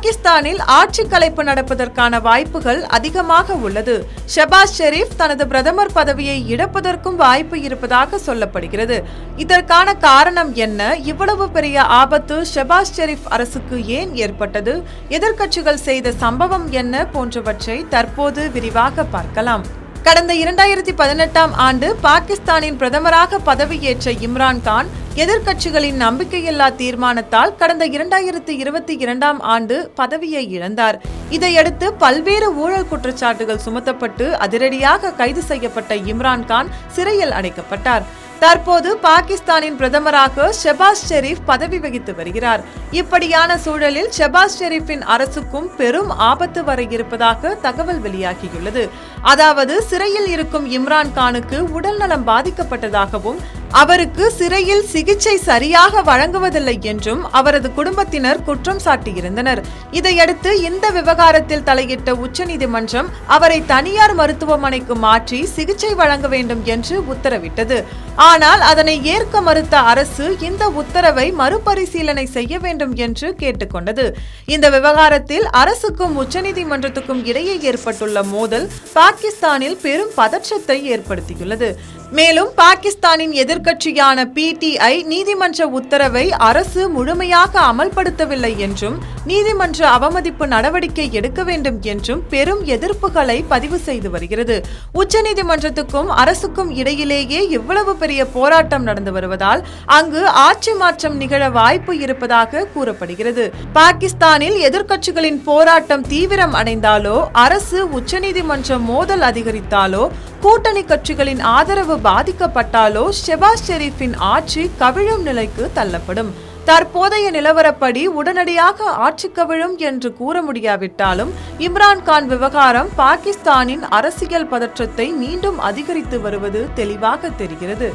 பாகிஸ்தானில் ஆட்சி கலைப்பு நடப்பதற்கான வாய்ப்புகள் அதிகமாக உள்ளது. ஷெபாஸ் ஷெரீப் தனது பிரதமர் பதவியை இழப்பதற்கும் வாய்ப்பு இருப்பதாக சொல்லப்படுகிறது. இதற்கான காரணம் என்ன? இவ்வளவு பெரிய ஆபத்து ஷெபாஸ் ஷெரீப் அரசுக்கு ஏன் ஏற்பட்டது? எதிர்க்கட்சிகள் செய்த சம்பவம் என்ன போன்றவற்றை தற்போது விரிவாக பார்க்கலாம். கடந்த 2018ஆம் ஆண்டு பாகிஸ்தானின் பிரதமராக பதவியேற்ற இம்ரான் கான் எதிர்க்கட்சிகளின் நம்பிக்கையில்லா தீர்மானத்தால் கடந்த 2022ஆம் ஆண்டு பதவியை இழந்தார். இதையடுத்து பல்வேறு ஊழல் குற்றச்சாட்டுகள் சுமத்தப்பட்டு அதிரடியாக கைது செய்யப்பட்ட இம்ரான் கான் சிறையில் அடைக்கப்பட்டார். தற்போது பாகிஸ்தானின் பிரதமராக ஷெபாஸ் ஷெரீப் பதவி வகித்து வருகிறார். இப்படியான சூழலில் ஷெபாஸ் ஷெரீப்பின் அரசுக்கும் பெரும் ஆபத்து வர இருப்பதாக தகவல் வெளியாகியுள்ளது. அதாவது சிறையில் இருக்கும் இம்ரான் கானுக்கு உடல்நலம் பாதிக்கப்பட்டதாகவும் அவருக்கு சிறையில் சிகிச்சை சரியாக வழங்குவதில்லை என்றும் அவரது குடும்பத்தினர் குற்றம் சாட்டியிருந்தனர். இதையடுத்து இந்த விவகாரத்தில் தலையிட்ட உச்சநீதிமன்றம் அவரை தனியார் மருத்துவமனைக்கு மாற்றி சிகிச்சை வழங்க வேண்டும் என்று உத்தரவிட்டது. ஆனால் அதனை ஏற்க மறுத்த அரசு இந்த உத்தரவை மறுபரிசீலனை செய்ய வேண்டும் என்று கேட்டுக்கொண்டது. இந்த விவகாரத்தில் அரசுக்கும் உச்சநீதிமன்றத்துக்கும் இடையே ஏற்பட்டுள்ள மோதல் பாகிஸ்தானில் பெரும் பதற்றத்தை ஏற்படுத்தியுள்ளது. மேலும் பாகிஸ்தானின் எதிர்க்கட்சியான PTI நீதிமன்ற உத்தரவை அரசு முழுமையாக அமல்படுத்தவில்லை என்றும் நீதிமன்ற அவமதிப்பு நடவடிக்கை எடுக்க வேண்டும் என்றும் பெரும் எதிர்ப்புகளை பதிவு செய்து வருகிறது. உச்சநீதிமன்றத்துக்கும் அரசுக்கும் இடையிலேயே இவ்வளவு பெரிய போராட்டம் நடந்து வருவதால் அங்கு ஆட்சி மாற்றம் நிகழ வாய்ப்பு இருப்பதாக கூறப்படுகிறது. பாகிஸ்தானில் எதிர்க்கட்சிகளின் போராட்டம் தீவிரம் அடைந்தாலோ, அரசு உச்சநீதிமன்ற மோதல் அதிகரித்தாலோ, கூட்டணி கட்சிகளின் ஆதரவு பாதிக்கப்பட்டாலோ ஷெபாஸ் ஷெரீப்பின் ஆட்சி கவிழும் நிலைக்கு தள்ளப்படும். தற்போதைய நிலவரப்படி உடனடியாக ஆட்சி கவிழும் என்று கூற முடியாவிட்டாலும் இம்ரான் கான் விவகாரம் பாகிஸ்தானின் அரசியல் பதற்றத்தை மீண்டும் அதிகரித்து வருவது தெளிவாக தெரிகிறது.